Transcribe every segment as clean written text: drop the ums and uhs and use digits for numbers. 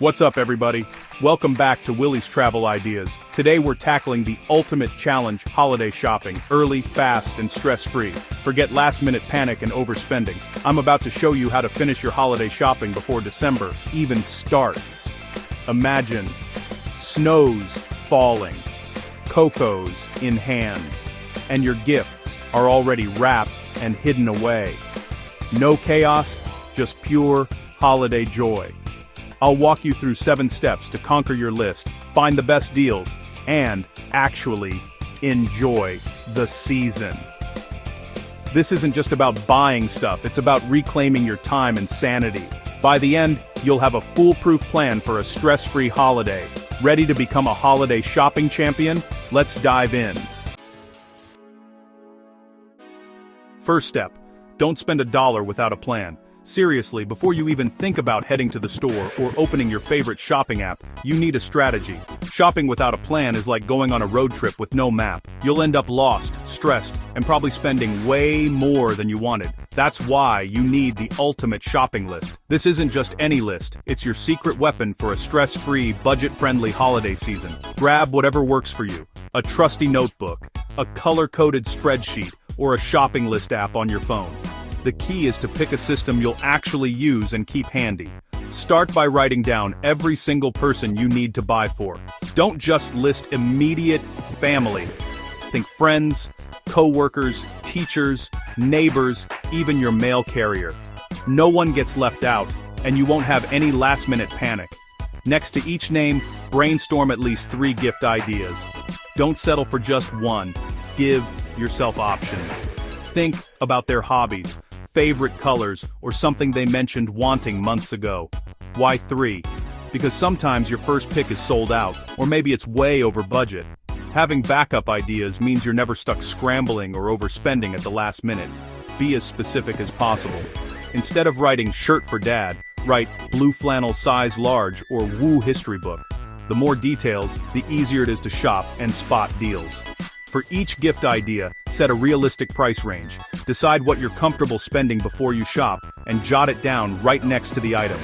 What's up, everybody? Welcome back to Willie's Travel Ideas. Today we're tackling the ultimate challenge: holiday shopping. Early, fast, and stress-free. Forget last-minute panic and overspending. I'm about to show you how to finish your holiday shopping before December even starts. Imagine snow's falling, cocos in hand, and your gifts are already wrapped and hidden away. No chaos, just pure holiday joy. I'll walk you through 7 steps to conquer your list, find the best deals, and actually enjoy the season. This isn't just about buying stuff, it's about reclaiming your time and sanity. By the end, you'll have a foolproof plan for a stress-free holiday. Ready to become a holiday shopping champion? Let's dive in. First step, don't spend $1 without a plan. Seriously, before you even think about heading to the store or opening your favorite shopping app, you need a strategy. Shopping without a plan is like going on a road trip with no map. You'll end up lost, stressed, and probably spending way more than you wanted. That's why you need the ultimate shopping list. This isn't just any list, it's your secret weapon for a stress-free, budget-friendly holiday season. Grab whatever works for you: a trusty notebook, a color-coded spreadsheet, or a shopping list app on your phone. The key is to pick a system you'll actually use and keep handy. Start by writing down every single person you need to buy for. Don't just list immediate family. Think friends, co-workers, teachers, neighbors, even your mail carrier. No one gets left out, and you won't have any last-minute panic. Next to each name, brainstorm at least 3 gift ideas. Don't settle for just one. Give yourself options. Think about their hobbies, favorite colors, or something they mentioned wanting months ago. Why 3? Because sometimes your first pick is sold out, or maybe it's way over budget. Having backup ideas means you're never stuck scrambling or overspending at the last minute. Be as specific as possible. Instead of writing shirt for dad, write blue flannel size large or woo history book. The more details, the easier it is to shop and spot deals. For each gift idea, set a realistic price range. Decide what you're comfortable spending before you shop, and jot it down right next to the item.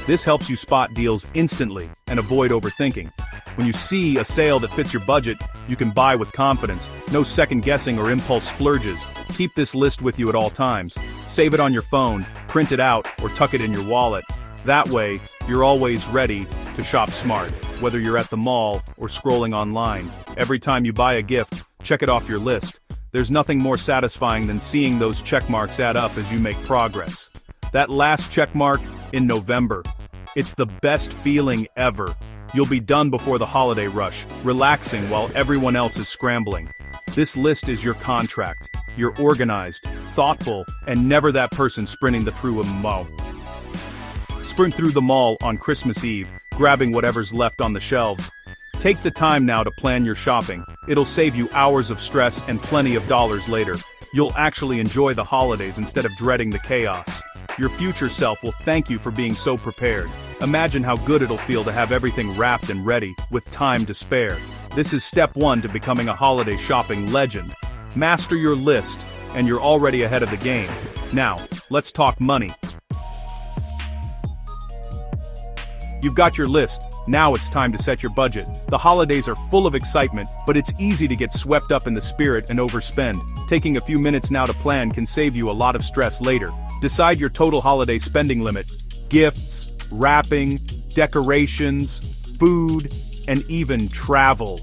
This helps you spot deals instantly and avoid overthinking. When you see a sale that fits your budget, you can buy with confidence. No second guessing or impulse splurges. Keep this list with you at all times. Save it on your phone, print it out, or tuck it in your wallet. That way, you're always ready to shop smart, whether you're at the mall or scrolling online. Every time you buy a gift, check it off your list. There's nothing more satisfying than seeing those check marks add up as you make progress. That last check mark in November, it's the best feeling ever. You'll be done before the holiday rush, relaxing while everyone else is scrambling. This list is your contract. You're organized, thoughtful, and never that person sprinting through a mall. Sprint through the mall on Christmas Eve, grabbing whatever's left on the shelves. Take the time now to plan your shopping. It'll save you hours of stress and plenty of dollars later. You'll actually enjoy the holidays instead of dreading the chaos. Your future self will thank you for being so prepared. Imagine how good it'll feel to have everything wrapped and ready, with time to spare. This is step 1 to becoming a holiday shopping legend. Master your list, and you're already ahead of the game. Now, let's talk money. You've got your list. Now it's time to set your budget. The holidays are full of excitement, but it's easy to get swept up in the spirit and overspend. Taking a few minutes now to plan can save you a lot of stress later. Decide your total holiday spending limit. Gifts, wrapping, decorations, food, and even travel.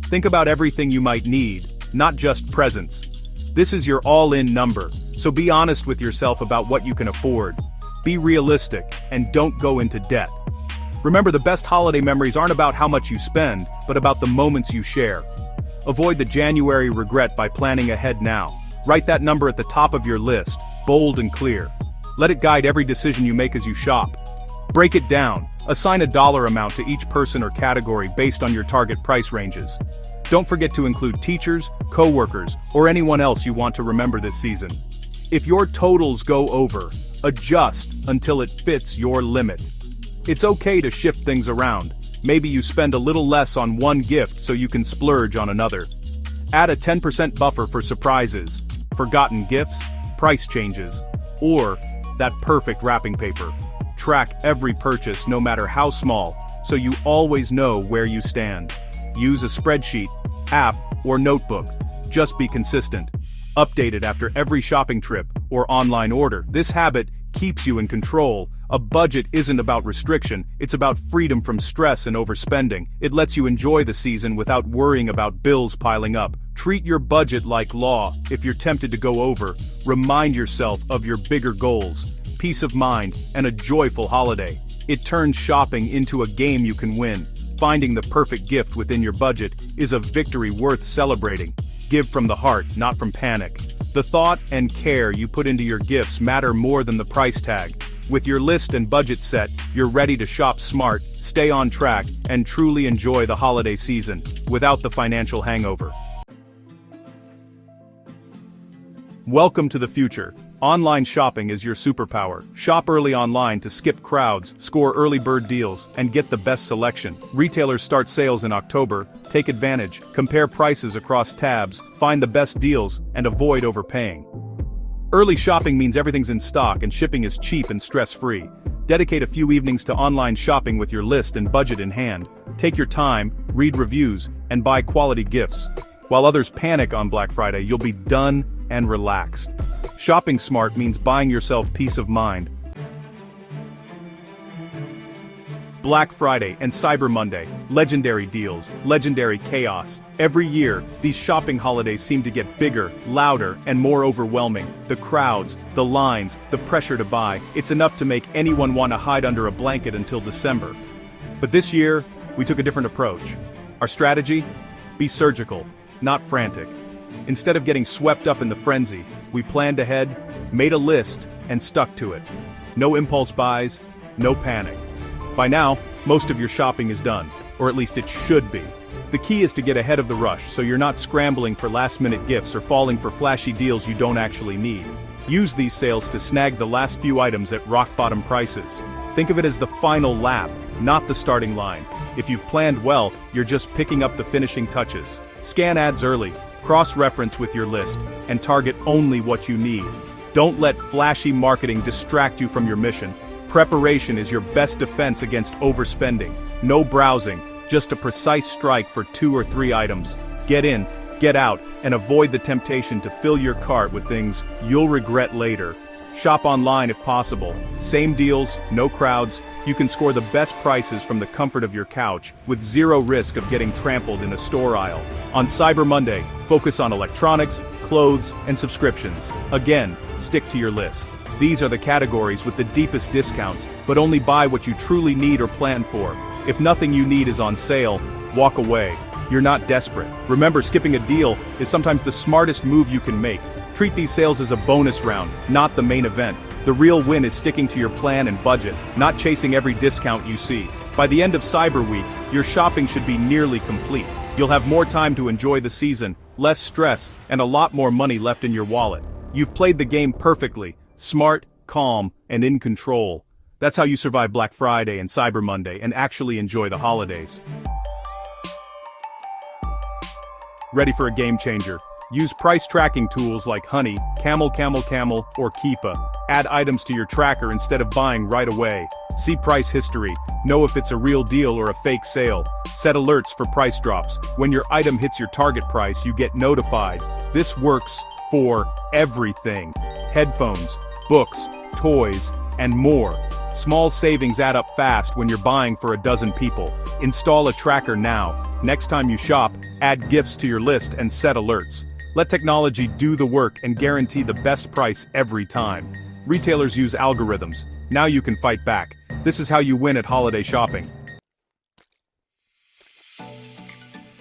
Think about everything you might need, not just presents. This is your all-in number, so be honest with yourself about what you can afford. Be realistic, and don't go into debt. Remember, the best holiday memories aren't about how much you spend, but about the moments you share. Avoid the January regret by planning ahead now. Write that number at the top of your list, bold and clear. Let it guide every decision you make as you shop. Break it down. Assign a dollar amount to each person or category based on your target price ranges. Don't forget to include teachers, co-workers, or anyone else you want to remember this season. If your totals go over, adjust until it fits your limit. It's okay to shift things around. Maybe you spend a little less on one gift so you can splurge on another. Add a 10% buffer for surprises, forgotten gifts, price changes, or that perfect wrapping paper. Track every purchase, no matter how small, so you always know where you stand. Use a spreadsheet, app, or notebook. Just be consistent. Update it after every shopping trip or online order. This habit keeps you in control. A budget isn't about restriction, it's about freedom from stress and overspending. It lets you enjoy the season without worrying about bills piling up. Treat your budget like law. If you're tempted to go over, remind yourself of your bigger goals, peace of mind, and a joyful holiday. It turns shopping into a game you can win. Finding the perfect gift within your budget is a victory worth celebrating. Give from the heart, not from panic. The thought and care you put into your gifts matter more than the price tag. With your list and budget set, you're ready to shop smart, stay on track, and truly enjoy the holiday season, without the financial hangover. Welcome to the future. Online shopping is your superpower. Shop early online to skip crowds, score early bird deals, and get the best selection. Retailers start sales in October. Take advantage, compare prices across tabs, find the best deals, and avoid overpaying. Early shopping means everything's in stock and shipping is cheap and stress-free. Dedicate a few evenings to online shopping with your list and budget in hand. Take your time, read reviews, and buy quality gifts. While others panic on Black Friday, you'll be done and relaxed. Shopping smart means buying yourself peace of mind. Black Friday and Cyber Monday, legendary deals, legendary chaos. Every year, these shopping holidays seem to get bigger, louder, and more overwhelming. The crowds, the lines, the pressure to buy, it's enough to make anyone want to hide under a blanket until December. But this year, we took a different approach. Our strategy? Be surgical, not frantic. Instead of getting swept up in the frenzy, we planned ahead, made a list, and stuck to it. No impulse buys, no panic. By now, most of your shopping is done, or at least it should be. The key is to get ahead of the rush so you're not scrambling for last-minute gifts or falling for flashy deals you don't actually need. Use these sales to snag the last few items at rock-bottom prices. Think of it as the final lap, not the starting line. If you've planned well, you're just picking up the finishing touches. Scan ads early, cross-reference with your list, and target only what you need. Don't let flashy marketing distract you from your mission. Preparation is your best defense against overspending. No browsing, just a precise strike for 2 or 3 items. Get in, get out, and avoid the temptation to fill your cart with things you'll regret later. Shop online if possible. Same deals, no crowds. You can score the best prices from the comfort of your couch, with zero risk of getting trampled in a store aisle. On Cyber Monday, focus on electronics, clothes, and subscriptions. Again, stick to your list. These are the categories with the deepest discounts, but only buy what you truly need or plan for. If nothing you need is on sale, walk away. You're not desperate. Remember, skipping a deal is sometimes the smartest move you can make. Treat these sales as a bonus round, not the main event. The real win is sticking to your plan and budget, not chasing every discount you see. By the end of Cyber Week, your shopping should be nearly complete. You'll have more time to enjoy the season, less stress, and a lot more money left in your wallet. You've played the game perfectly. Smart, calm, and in control. That's how you survive Black Friday and Cyber Monday and actually enjoy the holidays. Ready for a game changer? Use price tracking tools like Honey, Camel, or Keepa. Add items to your tracker instead of buying right away. See price history. Know if it's a real deal or a fake sale. Set alerts for price drops. When your item hits your target price, you get notified. This works for everything. Headphones, books, toys, and more. Small savings add up fast when you're buying for a dozen people. Install a tracker now. Next time you shop, add gifts to your list and set alerts. Let technology do the work and guarantee the best price every time. Retailers use algorithms. Now you can fight back. This is how you win at holiday shopping.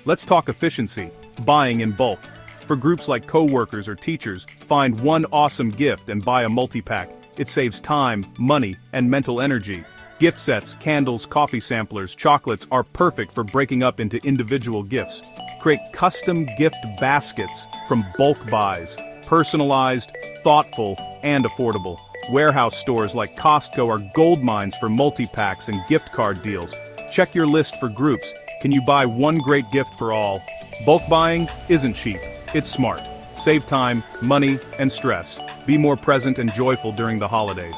Let's talk efficiency. Buying in bulk. For groups like co-workers or teachers, find one awesome gift and buy a multi-pack. It saves time, money, and mental energy. Gift sets, candles, coffee samplers, chocolates are perfect for breaking up into individual gifts. Create custom gift baskets from bulk buys. Personalized, thoughtful, and affordable. Warehouse stores like Costco are gold mines for multi-packs and gift card deals. Check your list for groups. Can you buy one great gift for all? Bulk buying isn't cheap. It's smart. Save time, money, and stress. Be more present and joyful during the holidays.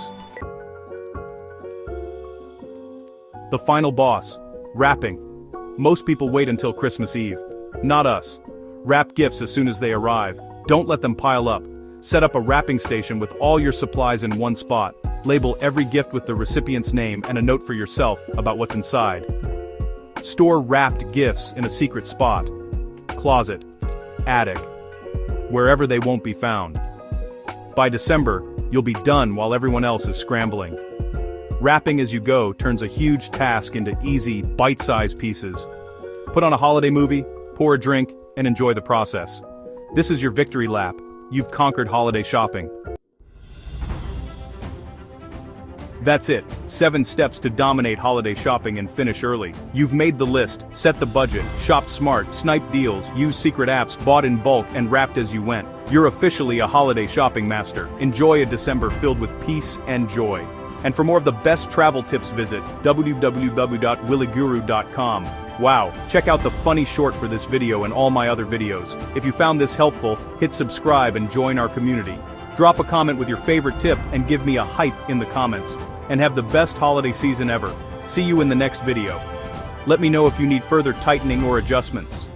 The final boss. Wrapping. Most people wait until Christmas Eve. Not us. Wrap gifts as soon as they arrive. Don't let them pile up. Set up a wrapping station with all your supplies in one spot. Label every gift with the recipient's name and a note for yourself about what's inside. Store wrapped gifts in a secret spot. Closet. Attic. Wherever they won't be found. By December, you'll be done while everyone else is scrambling. Wrapping as you go turns a huge task into easy, bite-sized pieces. Put on a holiday movie, pour a drink, and enjoy the process. This is your victory lap. You've conquered holiday shopping. That's it. 7 steps to dominate holiday shopping and finish early. You've made the list, set the budget, shopped smart, sniped deals, used secret apps, bought in bulk, and wrapped as you went. You're officially a holiday shopping master. Enjoy a December filled with peace and joy. And for more of the best travel tips, visit www.williguru.com. Wow, check out the funny short for this video and all my other videos. If you found this helpful, hit subscribe and join our community. Drop a comment with your favorite tip and give me a hype in the comments. And have the best holiday season ever. See you in the next video. Let me know if you need further tightening or adjustments.